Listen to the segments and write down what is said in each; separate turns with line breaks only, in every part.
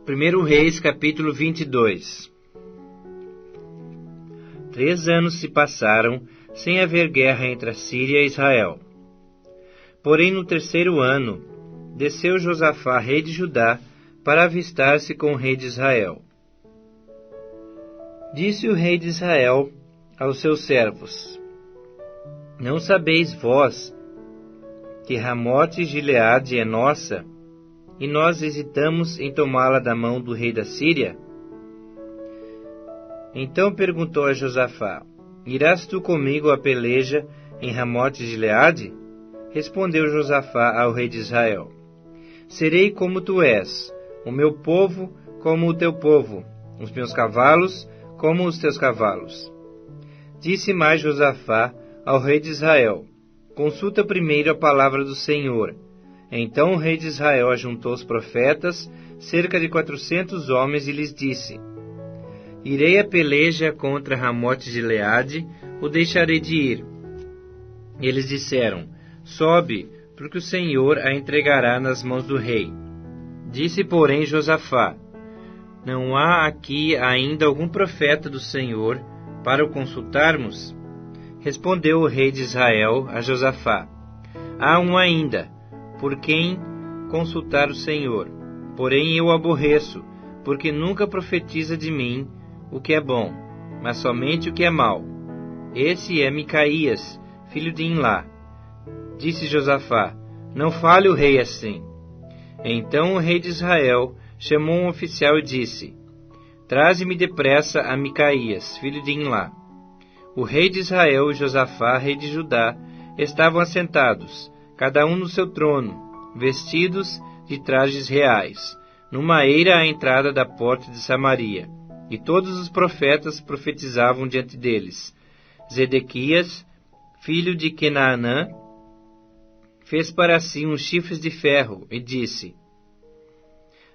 1 Reis, capítulo 22. 3 anos se passaram sem haver guerra entre a Síria e Israel. Porém, no 3º ano, desceu Josafá, rei de Judá, para avistar-se com o rei de Israel. Disse o rei de Israel aos seus servos: Não sabeis vós que Ramote Gileade é nossa, e nós hesitamos em tomá-la da mão do rei da Síria? Então perguntou a Josafá: Irás tu comigo à peleja em Ramote Gileade? Respondeu Josafá ao rei de Israel: Serei como tu és, o meu povo como o teu povo, os meus cavalos como os teus cavalos. Disse mais Josafá ao rei de Israel: Consulta primeiro a palavra do Senhor. Então o rei de Israel ajuntou os profetas, cerca de 400 homens, e lhes disse: Irei à peleja contra Ramote Gileade, ou deixarei de ir? Eles disseram: Sobe, porque o Senhor a entregará nas mãos do rei. Disse, porém, Josafá: Não há aqui ainda algum profeta do Senhor para o consultarmos? Respondeu o rei de Israel a Josafá: Há um ainda, por quem consultar o Senhor. Porém eu o aborreço, porque nunca profetiza de mim o que é bom, mas somente o que é mau. Esse é Micaías, filho de Imlá. Disse Josafá: Não fale o rei assim. Então o rei de Israel chamou um oficial e disse: Traze-me depressa a Micaías, filho de Imlá. O rei de Israel e Josafá, rei de Judá, estavam assentados, cada um no seu trono, vestidos de trajes reais, numa eira à entrada da porta de Samaria. E todos os profetas profetizavam diante deles. Zedequias, filho de Kenaanã, fez para si uns chifres de ferro e disse: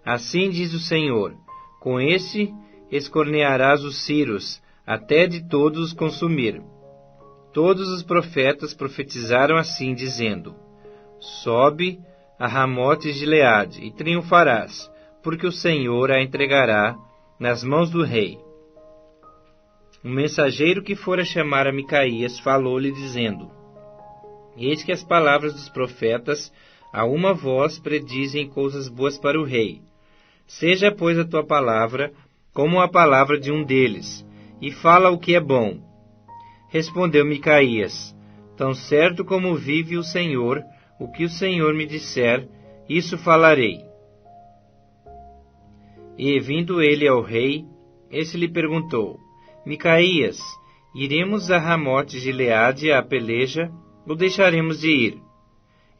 Assim diz o Senhor: Com este escornearás os ciros, até de todos os consumir. Todos os profetas profetizaram assim, dizendo: Sobe a Ramote Gileade e triunfarás, porque o Senhor a entregará nas mãos do rei. O mensageiro que fora chamar a Micaías falou-lhe, dizendo: Eis que as palavras dos profetas a uma voz predizem coisas boas para o rei. Seja, pois, a tua palavra como a palavra de um deles, e fala o que é bom. Respondeu Micaías: Tão certo como vive o Senhor, o que o Senhor me disser, isso falarei. E, vindo ele ao rei, esse lhe perguntou: Micaías, iremos a Ramote Gileade à peleja, ou deixaremos de ir?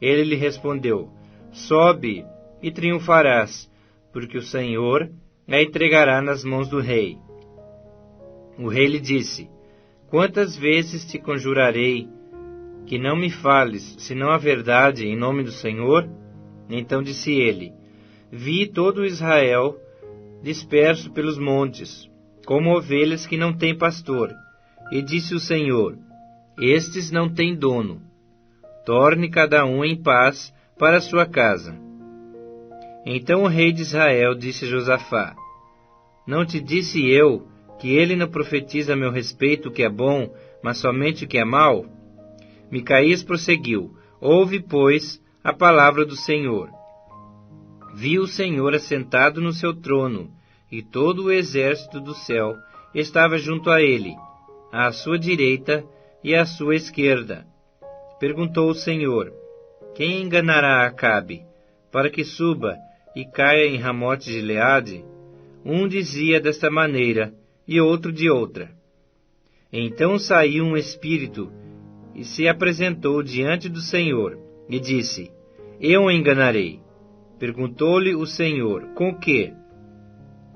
Ele lhe respondeu: Sobe e triunfarás, porque o Senhor a entregará nas mãos do rei. O rei lhe disse: Quantas vezes te conjurarei que não me fales, senão a verdade, em nome do Senhor? Então disse ele: Vi todo Israel disperso pelos montes, como ovelhas que não têm pastor. E disse o Senhor: Estes não têm dono. Torne cada um em paz para a sua casa. Então o rei de Israel disse a Josafá: Não te disse eu que ele não profetiza a meu respeito o que é bom, mas somente o que é mau? Micaías prosseguiu: Ouve, pois, a palavra do Senhor. Viu o Senhor assentado no seu trono, e todo o exército do céu estava junto a ele, à sua direita e à sua esquerda. Perguntou o Senhor: Quem enganará Acabe, para que suba e caia em Ramote Gileade? Um dizia desta maneira, e outro de outra. Então saiu um espírito, e se apresentou diante do Senhor, e disse: Eu o enganarei. Perguntou-lhe o Senhor: Com que?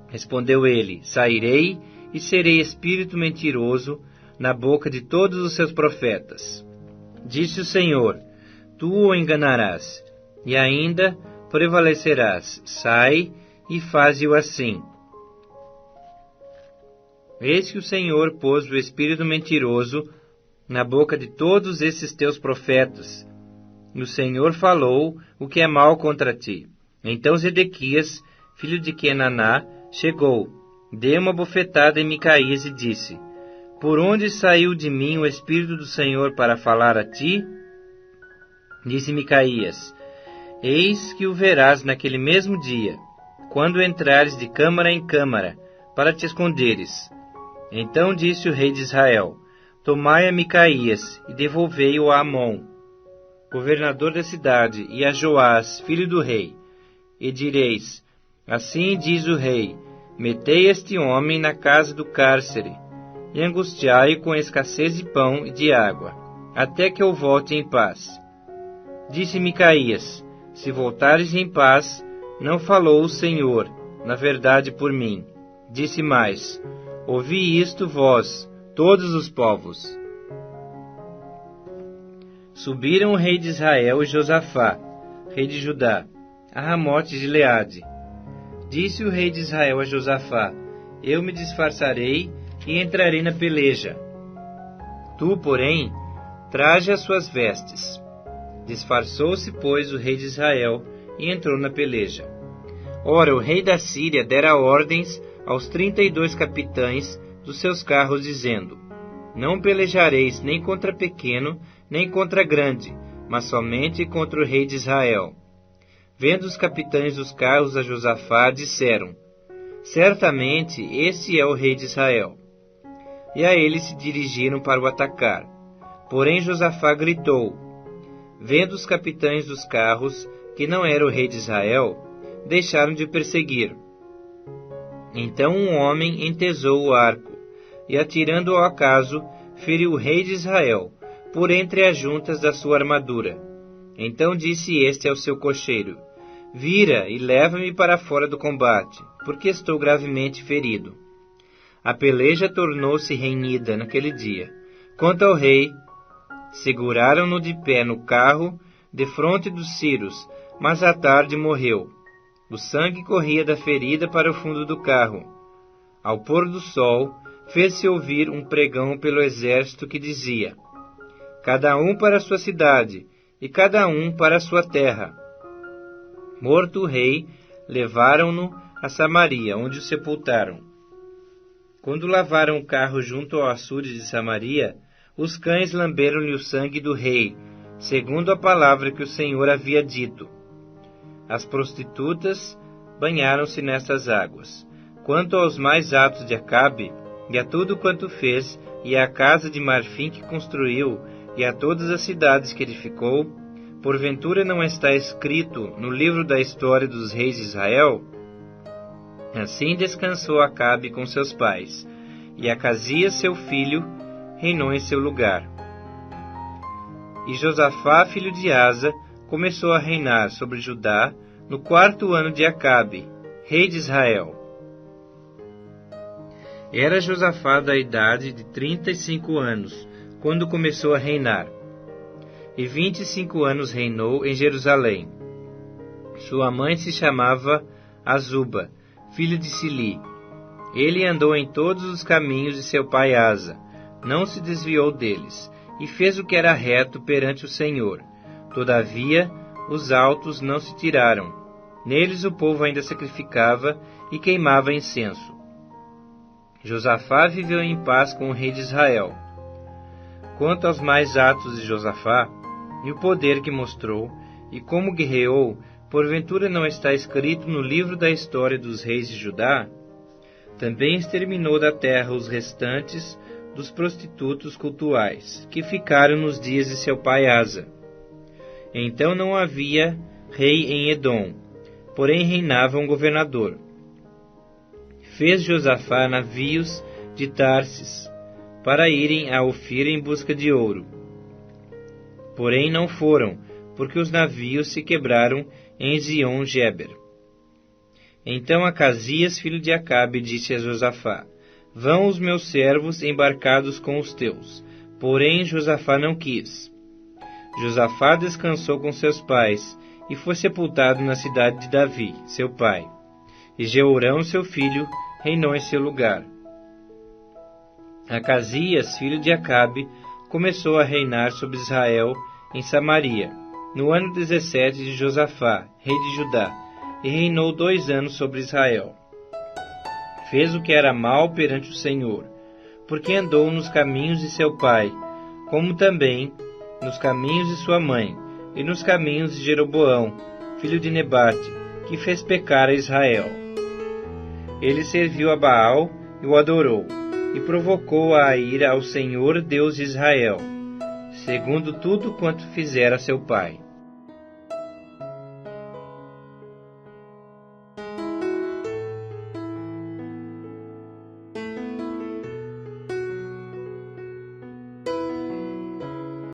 Respondeu ele: Sairei e serei espírito mentiroso na boca de todos os seus profetas. Disse o Senhor: Tu o enganarás, e ainda prevalecerás. Sai e faze-o assim. Eis que o Senhor pôs o espírito mentiroso na boca de todos esses teus profetas, e o Senhor falou o que é mal contra ti. Então Zedequias filho de Quenaná, chegou, deu uma bofetada em Micaías e disse: Por onde saiu de mim o Espírito do Senhor para falar a ti? Disse Micaías: Eis que o verás naquele mesmo dia, quando entrares de câmara em câmara, para te esconderes. Então disse o rei de Israel: Tomai a Micaías e devolvei-o a Amon, governador da cidade, e a Joás, filho do rei. E direis: Assim diz o rei: Metei este homem na casa do cárcere, e angustiai-o com escassez de pão e de água, até que eu volte em paz. Disse Micaías: Se voltares em paz, não falou o Senhor, na verdade por mim. Disse mais: Ouvi isto vós, todos os povos. Subiram o rei de Israel e Josafá, rei de Judá, a Ramote de Gileade. Disse o rei de Israel a Josafá: Eu me disfarçarei e entrarei na peleja. Tu, porém, traje as suas vestes. Disfarçou-se, pois, o rei de Israel e entrou na peleja. Ora, o rei da Síria dera ordens aos 32 capitães dos seus carros, dizendo: Não pelejareis nem contra pequeno, nem contra grande, mas somente contra o rei de Israel. Vendo os capitães dos carros a Josafá, disseram: Certamente esse é o rei de Israel. E a ele se dirigiram para o atacar. Porém Josafá gritou. Vendo os capitães dos carros que não era o rei de Israel, deixaram de perseguir. Então um homem entesou o arco, e atirando ao acaso, feriu o rei de Israel, por entre as juntas da sua armadura. Então disse este ao seu cocheiro: Vira e leva-me para fora do combate, porque estou gravemente ferido. A peleja tornou-se renhida naquele dia. Quanto ao rei, seguraram-no de pé no carro, defronte dos ciros, mas à tarde morreu. O sangue corria da ferida para o fundo do carro. Ao pôr do sol, fez-se ouvir um pregão pelo exército que dizia: Cada um para a sua cidade, e cada um para a sua terra. Morto o rei, levaram-no a Samaria, onde o sepultaram. Quando lavaram o carro junto ao açude de Samaria, os cães lamberam-lhe o sangue do rei, segundo a palavra que o Senhor havia dito. As prostitutas banharam-se nessas águas. Quanto aos mais atos de Acabe, e a tudo quanto fez, e à casa de marfim que construiu, e a todas as cidades que edificou, porventura não está escrito no livro da história dos reis de Israel? Assim descansou Acabe com seus pais, e Acasias seu filho reinou em seu lugar. E Josafá, filho de Asa, começou a reinar sobre Judá no 4º ano de Acabe, rei de Israel. Era Josafá da idade de 35 anos, quando começou a reinar, e 25 anos reinou em Jerusalém. Sua mãe se chamava Azuba, filho de Sili. Ele andou em todos os caminhos de seu pai Asa, não se desviou deles, e fez o que era reto perante o Senhor. Todavia, os altos não se tiraram. Neles o povo ainda sacrificava e queimava incenso. Josafá viveu em paz com o rei de Israel. Quanto aos mais atos de Josafá, e o poder que mostrou, e como guerreou, porventura não está escrito no livro da história dos reis de Judá? Também exterminou da terra os restantes dos prostitutos cultuais, que ficaram nos dias de seu pai Asa. Então não havia rei em Edom, porém reinava um governador. Fez Josafá navios de Tarsis, para irem a Ofir em busca de ouro. Porém não foram, porque os navios se quebraram em Ezion-Geber. Então Acasias, filho de Acabe, disse a Josafá: Vão os meus servos embarcados com os teus. Porém Josafá não quis. Josafá descansou com seus pais, e foi sepultado na cidade de Davi, seu pai. E Jeorão, seu filho, reinou em seu lugar. Acasias, filho de Acabe, começou a reinar sobre Israel em Samaria, no ano 17 de Josafá, rei de Judá, e reinou 2 anos sobre Israel. Fez o que era mal perante o Senhor, porque andou nos caminhos de seu pai, como também nos caminhos de sua mãe, e nos caminhos de Jeroboão, filho de Nebate, que fez pecar a Israel. Ele serviu a Baal e o adorou, e provocou a ira ao Senhor Deus de Israel, segundo tudo quanto fizera seu pai.